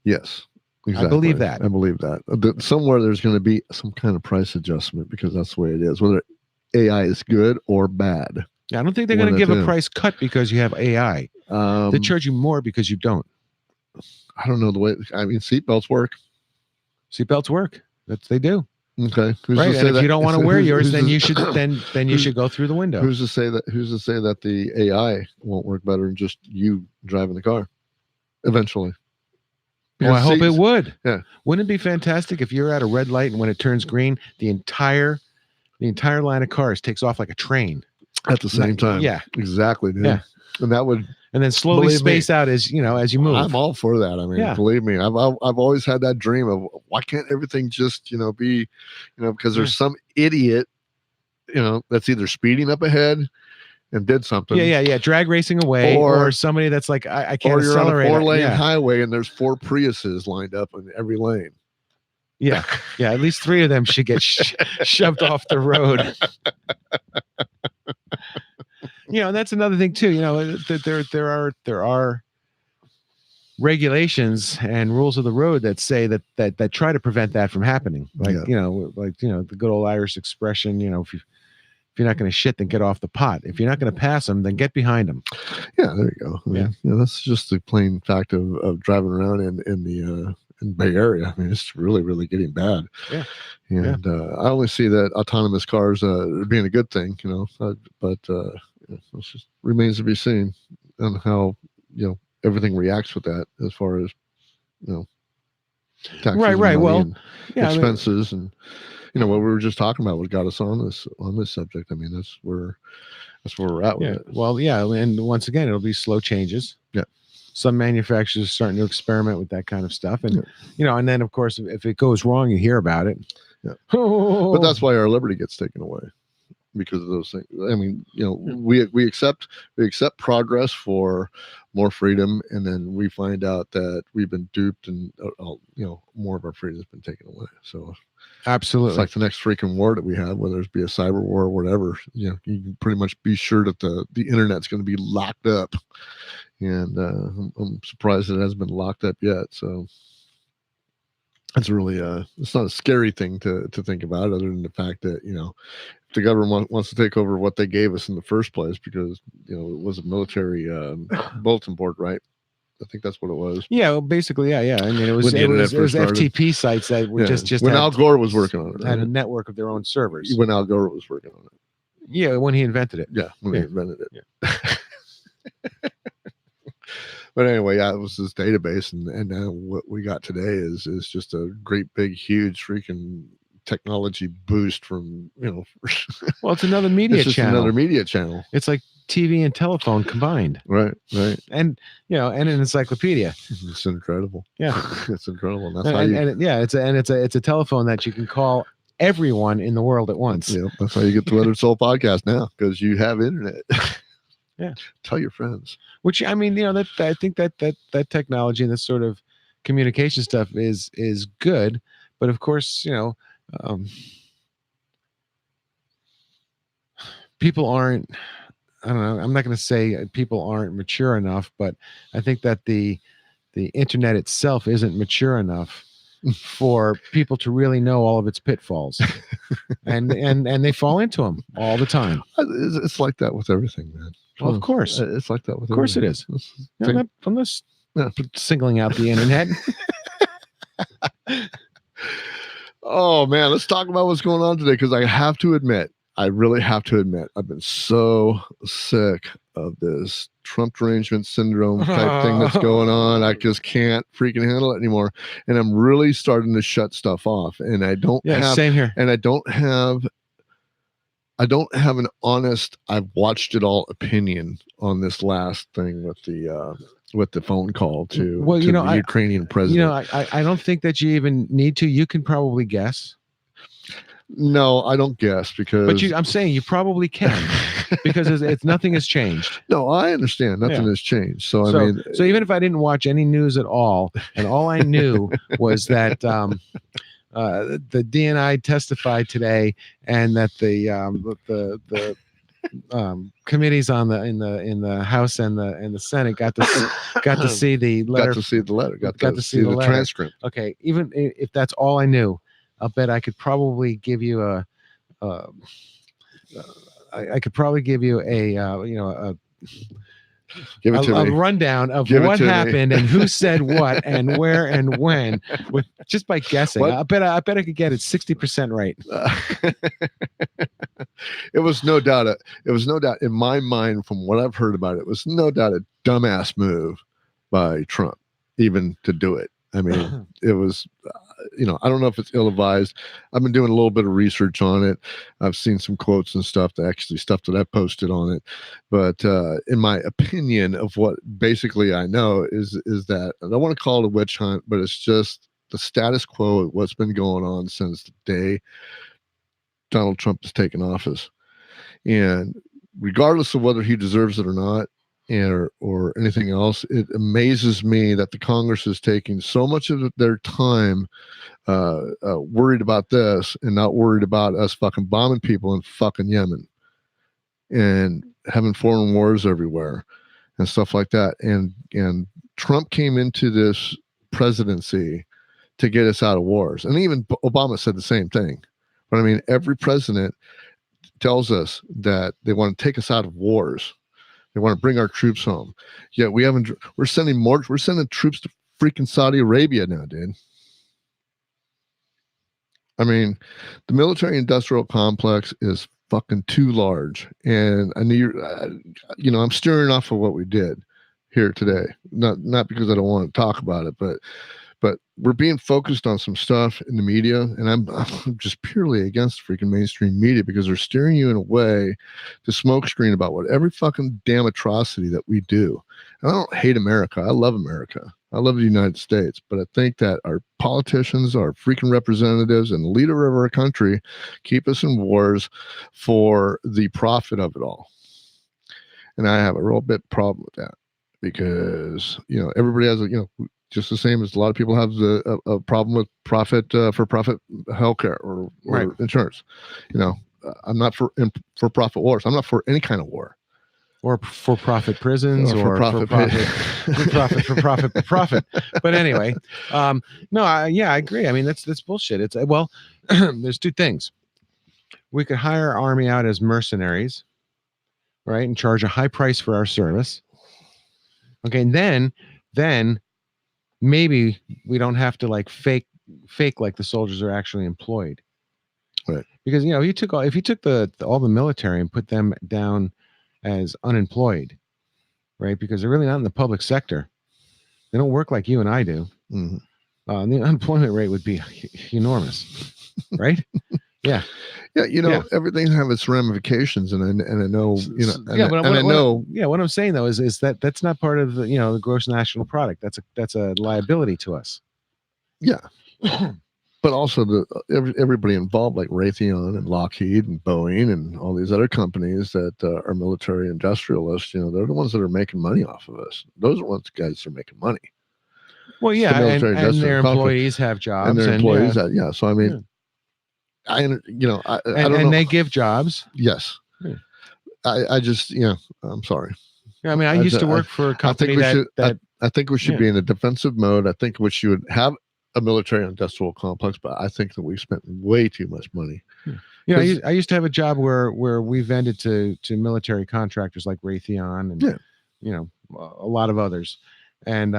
Yes, exactly. I believe that. I believe that. Somewhere there's going to be some kind of price adjustment because that's the way it is, whether AI is good or bad. I don't think they're going to give a price cut because you have AI. They charge you more because you don't. I don't know the way. I mean, seatbelts work. Seatbelts work. They do. Okay. Right. And if you don't want to wear yours, then you should you should go through the window. Who's to say that the AI won't work better than just you driving the car eventually? Well, I hope it would. Yeah. Wouldn't it be fantastic if you're at a red light and when it turns green, the entire line of cars takes off like a train at the same time? Yeah. Exactly, dude. Yeah. And that would. And then slowly space out as you move. I'm all for that. I mean, believe me, I've always had that dream of why can't everything just be, because there's some idiot, that's either speeding up ahead and did something. Yeah. Drag racing away, or somebody that's like I can't accelerate. Or you're on a 4-lane highway and there's 4 Priuses lined up in every lane. Yeah. At least 3 of them should get shoved off the road. And that's another thing too. That there are regulations and rules of the road that say that try to prevent that from happening. Like the good old Irish expression. If you're not going to shit, then get off the pot. If you're not going to pass them, then get behind them. Yeah, there you go. I mean, that's just the plain fact of driving around in the Bay Area. I mean, it's really, really getting bad. Yeah. And I only see that autonomous cars being a good thing, but it just remains to be seen on how everything reacts with that as far as taxes, right. Well, expenses, and what we were just talking about, what got us on this subject. I mean, that's where we're at with it. Well, and once again, it'll be slow changes. Yeah. Some manufacturers are starting to experiment with that kind of stuff, and and then of course, if it goes wrong, you hear about it. Yeah. But that's why our liberty gets taken away, because of those things. I mean, we accept progress for more freedom, and then we find out that we've been duped, and more of our freedom has been taken away. So Absolutely. it's like the next freaking war that we have, whether it be a cyber war or whatever. You can pretty much be sure that the internet's going to be locked up, and I'm surprised it hasn't been locked up yet. So it's really it's not a scary thing to think about, other than the fact that if the government wants to take over what they gave us in the first place, because it was a military bulletin board, right? I think that's what it was. Yeah, well, basically, yeah. I mean, it was When the internet first started. FTP sites that were just when had, Al Gore was working on it, right? had a network of their own servers. When Al Gore was working on it. Yeah, when he invented it. Yeah, when he invented it. Yeah. But anyway, it was this database, and now what we got today is just a great big huge freaking technology boost from Well, it's another media it's just channel. Another media channel. It's like TV and telephone combined. Right. And and an encyclopedia. It's incredible. Yeah. It's incredible. And that's it's a telephone that you can call everyone in the world at once. Yeah, that's how you get the Weathered Soul podcast now, because you have internet. Yeah. Tell your friends. Which, I mean, I think that technology and this sort of communication stuff is good, but of course, people aren't, I don't know, I'm not going to say people aren't mature enough, but I think that the internet itself isn't mature enough for people to really know all of its pitfalls. and they fall into them all the time. It's like that with everything, man. Well, of course. It's like that with everything. Of course it is. I'm not singling out the internet. Oh, man, let's talk about what's going on today, because I really have to admit, I've been so sick of this Trump derangement syndrome type thing that's going on. I just can't freaking handle it anymore. And I'm really starting to shut stuff off. And I don't have, same here. And I don't have an honest, I've watched it all opinion on this last thing with the phone call to the Ukrainian president. I don't think that you even need to. You can probably guess. No, I don't guess, because. But I'm saying you probably can, because it's nothing has changed. No, I understand. Nothing has changed. So I mean, so even if I didn't watch any news at all, and all I knew was that the DNI testified today, and that the committees in the House and the Senate got to see the letter. Got to see the letter. Got to see the letter. transcript. Okay, even if that's all I knew, I'll bet I could probably give you a rundown of what happened and who said what and where and when, with just by guessing. I bet I could get it 60% right. It was no doubt in my mind, from what I've heard about it, it was no doubt a dumbass move by Trump, even to do it. I mean, it was, I don't know if it's ill-advised. I've been doing a little bit of research on it. I've seen some quotes and stuff that I posted on it. But in my opinion of what basically I know is that, I don't want to call it a witch hunt, but it's just the status quo of what's been going on since the day Donald Trump has taken office. And regardless of whether he deserves it or not, or anything else, it amazes me that the Congress is taking so much of their time worried about this, and not worried about us fucking bombing people in fucking Yemen and having foreign wars everywhere and stuff like that. And Trump came into this presidency to get us out of wars. And even Obama said the same thing. But I mean, every president tells us that they want to take us out of wars. They want to bring our troops home. Yet we're sending troops to freaking Saudi Arabia now, dude. I mean, the military industrial complex is fucking too large. And I need, I'm steering off of what we did here today. Not because I don't want to talk about it, but we're being focused on some stuff in the media, and I'm just purely against freaking mainstream media, because they're steering you in a way to smokescreen about what every fucking damn atrocity that we do. And I don't hate America. I love America. I love the United States. But I think that our politicians, our freaking representatives, and the leader of our country keep us in wars for the profit of it all. And I have a real big problem with that, because everybody has just the same as a lot of people have a problem with for profit healthcare or Right. insurance. I'm not for profit wars. I'm not for any kind of war. Or for profit prisons, Or for or profit for profit. But anyway, no, I agree. I mean, that's bullshit. It's well, there's two things. We could hire our army out as mercenaries, right, and charge a high price for our service. Okay, and then maybe we don't have to like fake like the soldiers are actually employed, right? Because if you took all the military and put them down as unemployed, right? Because they're really not in the public sector. They don't work like you and I do. Mm-hmm. The unemployment rate would be enormous, right? Yeah. Yeah, everything have its ramifications, and I know, what I'm saying though is that that's not part of the gross national product. That's a liability to us. Yeah. But also everybody involved, like Raytheon and Lockheed and Boeing and all these other companies that are military industrialists, they're the ones that are making money off of us. Those are the ones guys that are making money. Well, yeah, and their employees have jobs, and their employees. So I mean, I don't know. And they give jobs. Yes. Yeah. I just, I'm sorry. Yeah, I mean, I used to work for a company I think we should be in a defensive mode. I think we should have a military industrial complex, but I think that we spent way too much money. I used to have a job where we vended to military contractors like Raytheon and a lot of others, and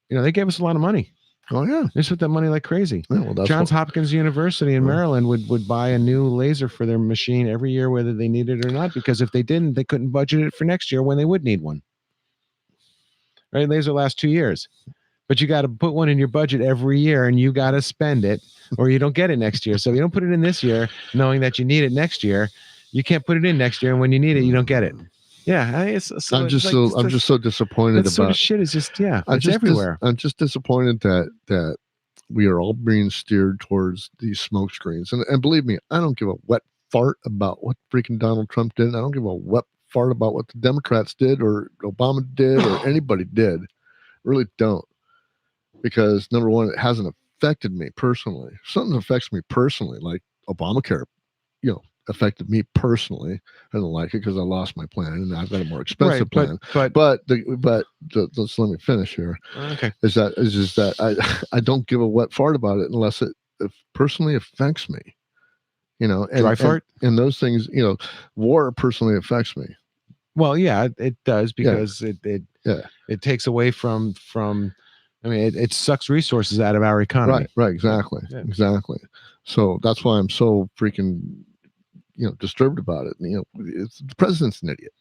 they gave us a lot of money. Oh yeah, they spent that money like crazy. Yeah, well, Johns Hopkins University in Maryland would buy a new laser for their machine every year, whether they needed it or not, because if they didn't, they couldn't budget it for next year when they would need one. Right, laser lasts 2 years. But you got to put one in your budget every year, and you got to spend it, or you don't get it next year. So if you don't put it in this year, knowing that you need it next year, you can't put it in next year, and when you need it, you don't get it. Yeah, I'm just so disappointed that sort of shit. Is just it's everywhere. I'm just disappointed that we are all being steered towards these smoke screens, and believe me, I don't give a wet fart about what freaking Donald Trump did. I don't give a wet fart about what the Democrats did or Obama did or anybody did. Really don't. Because number one, it hasn't affected me personally. If something affects me personally, like Obamacare, affected me personally. I don't like it because I lost my plan and I've got a more expensive plan. But let's let me finish here. Okay. Is just that I don't give a wet fart about it unless it personally affects me. Dry fart? And those things, war personally affects me. Well, yeah, it does because it takes away from. I mean, it sucks resources out of our economy. Right, exactly. So that's why I'm so freaking, disturbed about it. The president's an idiot.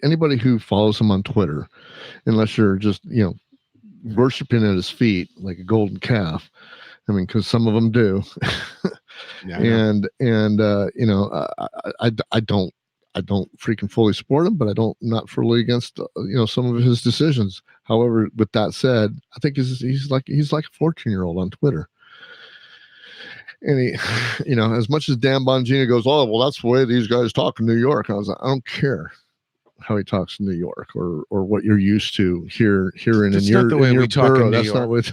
Anybody who follows him on Twitter, unless you're just, worshiping at his feet like a golden calf. I mean, because some of them do. I don't freaking fully support him, but I'm not fully against some of his decisions. However, with that said, I think he's like a 14-year-old on Twitter. And he, as much as Dan Bongino goes, oh well, that's the way these guys talk in New York. I was like, I don't care how he talks in New York or what you're used to hearing in your borough. That's not what.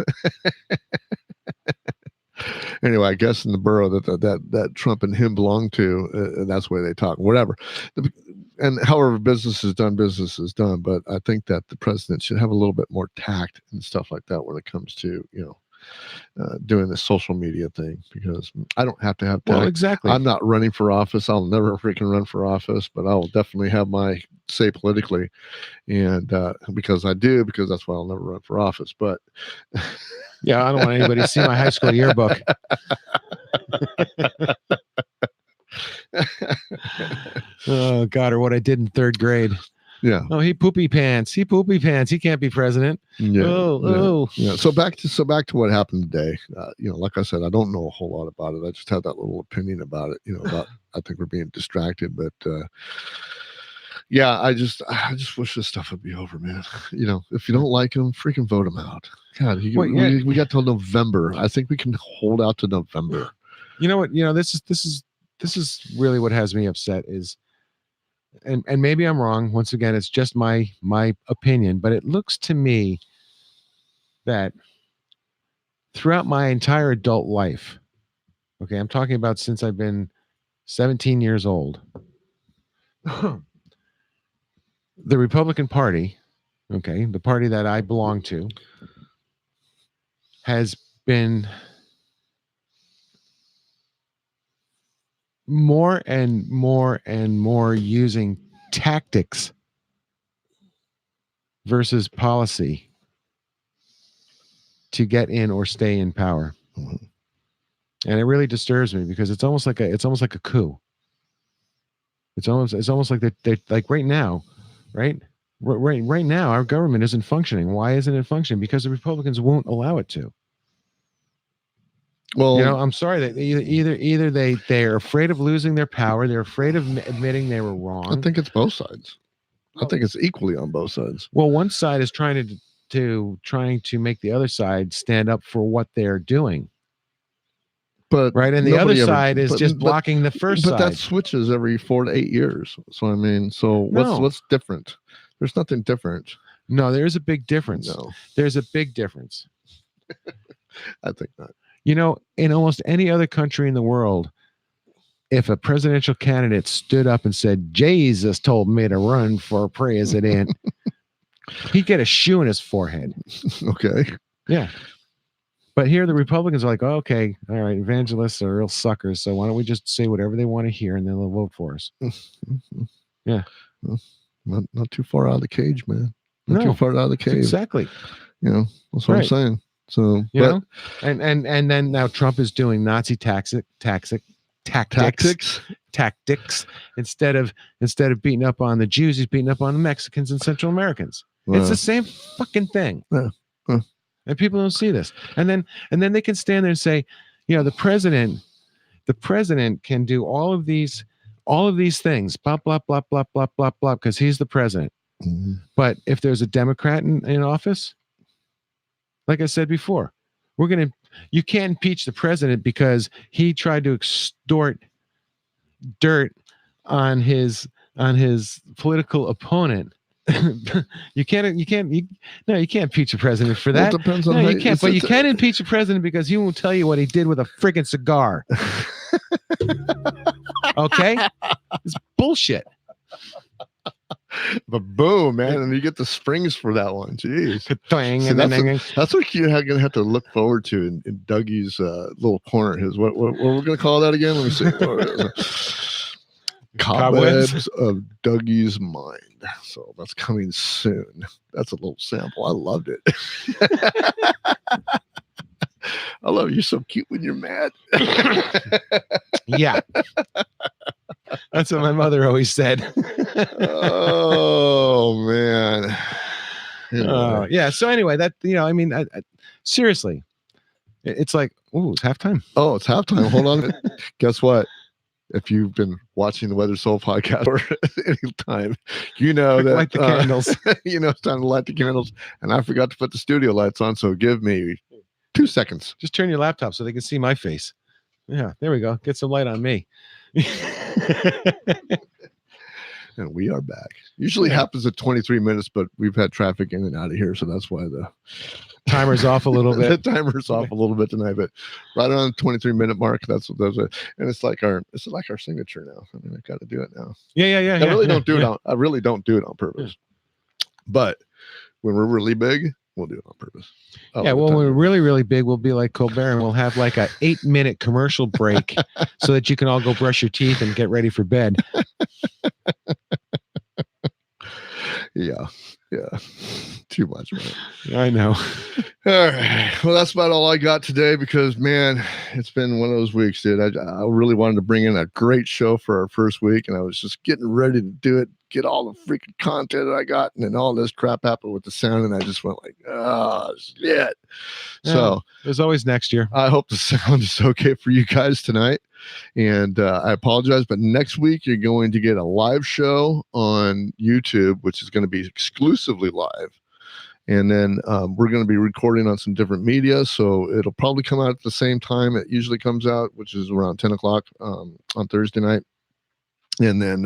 Anyway, I guess in the borough that Trump and him belong to, that's the way they talk. Whatever, and however business is done. But I think that the president should have a little bit more tact and stuff like that when it comes to doing this social media thing, because I don't have to have tact. Well, exactly. I'm not running for office. I'll never freaking run for office, but I will definitely have my say politically, and because that's why I'll never run for office. But. Yeah, I don't want anybody to see my high school yearbook. Oh God, or what I did in 3rd grade. Yeah. Oh, he poopy pants. He can't be president. Yeah. Yeah. So back to what happened today. Like I said, I don't know a whole lot about it. I just have that little opinion about it. I think we're being distracted, but yeah, I just wish this stuff would be over, man. If you don't like him, freaking vote him out. God, we got till November. I think we can hold out to November. You know what? This is really what has me upset is and maybe I'm wrong. Once again, it's just my opinion, but it looks to me that throughout my entire adult life, okay, I'm talking about since I've been 17 years old, the Republican Party, okay, the party that I belong to, has been more and more and more using tactics versus policy to get in or stay in power. Mhm. And it really disturbs me because it's almost like a coup. It's almost like they like right now, right? Right now, our government isn't functioning. Why isn't it functioning? Because the Republicans won't allow it to. Well, I'm sorry that either they're afraid of losing their power, they're afraid of admitting they were wrong. I think it's both sides. I think it's equally on both sides. Well, one side is trying to make the other side stand up for what they're doing. But right, and the other side is just blocking the first side. But that switches every 4 to 8 years. So I mean, what's different? There's nothing different. No, there is a big difference. No, there's a big difference. I think not. In almost any other country in the world, if a presidential candidate stood up and said, "Jesus told me to run for president," he'd get a shoe in his forehead. Okay. Yeah. But here the Republicans are like, oh, okay, all right, evangelists are real suckers, so why don't we just say whatever they want to hear and then they'll vote for us? Yeah. Well, not too far out of the cage, man. Not too far out of the cave. Exactly. That's what I'm saying. So and then now Trump is doing Nazi tactics instead of beating up on the Jews, he's beating up on the Mexicans and Central Americans. It's the same fucking thing. And people don't see this. And then they can stand there and say, the president can do all of these things, blah, blah, blah, blah, blah, blah, blah, because he's the president. Mm-hmm. But if there's a Democrat in office, like I said before, you can't impeach the president because he tried to extort dirt on his political opponent. You can't impeach a president for that. Well, it depends on no, you can't. But you can impeach a president because he won't tell you what he did with a friggin' cigar. Okay, it's bullshit. But boom, man, and you get the springs for that one. Jeez, that's what you're going to have to look forward to in Dougie's little corner. His what we're going to call that again? Let me see. Cobwebs of Dougie's mind. So that's coming soon. That's a little sample. I loved it. I love you. So cute when you're mad. Yeah. That's what my mother always said. Oh man. Yeah. So anyway, that I seriously, it's like, oh, it's halftime. Oh, it's halftime. Hold on. Guess what? If you've been watching the Weather Soul podcast for any time, you know that light the candles. It's time to light the candles. And I forgot to put the studio lights on, so give me 2 seconds. Just turn your laptop so they can see my face. Yeah, there we go. Get some light on me. And we are back. Usually happens at 23 minutes, but we've had traffic in and out of here, so that's why the timer's off a little bit. The timer's off a little bit tonight, but right around the 23-minute mark, that's what and it's like our signature now. I mean, I got to do it now. Yeah. I really don't do it on purpose. But when we're really big, we'll do it on purpose. When we're really, really big, we'll be like Colbert and we'll have like a 8-minute commercial break so that you can all go brush your teeth and get ready for bed. Yeah. Too much, man. I know. All right. Well, that's about all I got today because, man, it's been one of those weeks, dude. I really wanted to bring in a great show for our first week, and I was just getting ready to do it, get all the freaking content that I got, and then all this crap happened with the sound, and I just went like, oh, shit. Yeah, so there's always next year. I hope the sound is okay for you guys tonight. And I apologize, but next week you're going to get a live show on YouTube, which is going to be exclusively live. And then we're going to be recording on some different media. So it'll probably come out at the same time it usually comes out, which is around 10 o'clock on Thursday night. And then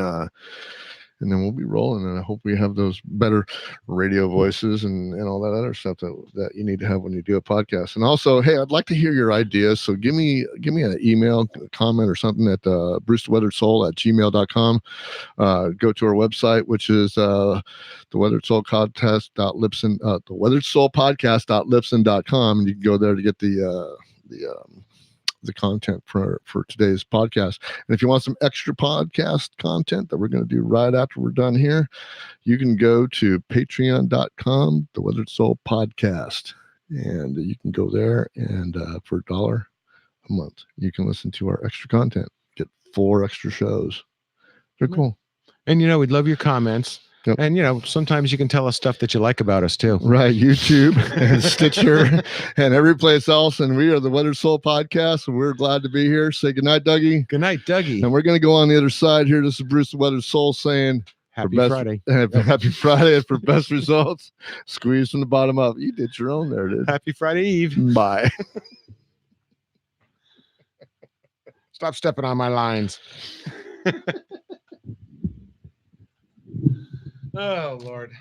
and then we'll be rolling. And I hope we have those better radio voices and all that other stuff that you need to have when you do a podcast. And also, hey, I'd like to hear your ideas. So give me an email, a comment, or something at brucetheweatheredsoul@gmail.com. Go to our website, which is the Weathered Soul Contest.libsyn, the Weathered Soul Podcast.libsyn.com, and you can go there to get the content for today's podcast. And if you want some extra podcast content that we're going to do right after we're done here, you can go to patreon.com, the Weathered Soul Podcast, and you can go there, and for $1 a month, you can listen to our extra content, get 4 extra shows. They're cool. And we'd love your comments. Yep. And sometimes you can tell us stuff that you like about us too. Right, YouTube and Stitcher and every place else. And we are the Weathered Soul Podcast, and we're glad to be here. Say goodnight, Dougie. Good night, Dougie. And we're going to go on the other side here. This is Bruce the Weathered Soul saying Happy best, Friday. Happy Friday. And for best results, squeeze from the bottom up. You did your own there, dude. Happy Friday Eve. Bye. Stop stepping on my lines. Oh, Lord.